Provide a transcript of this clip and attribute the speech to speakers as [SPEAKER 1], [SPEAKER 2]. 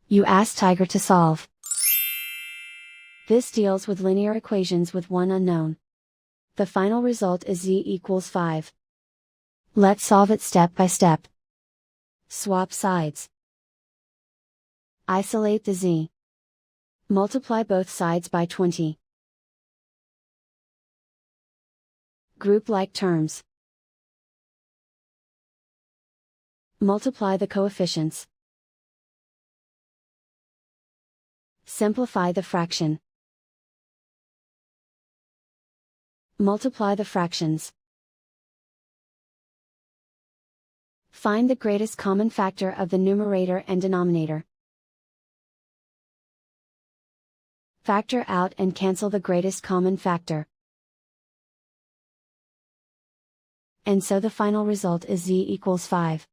[SPEAKER 1] You ask Tiger to solve. This deals with linear equations with one unknown. The final result is z equals 5. Let's solve it step by step. Swap sides. Isolate the z. Multiply both sides by 20. Group like terms. Multiply the coefficients. Simplify the fraction. Multiply the fractions. Find the greatest common factor of the numerator and denominator. Factor out and cancel the greatest common factor. And so the final result is z equals 5.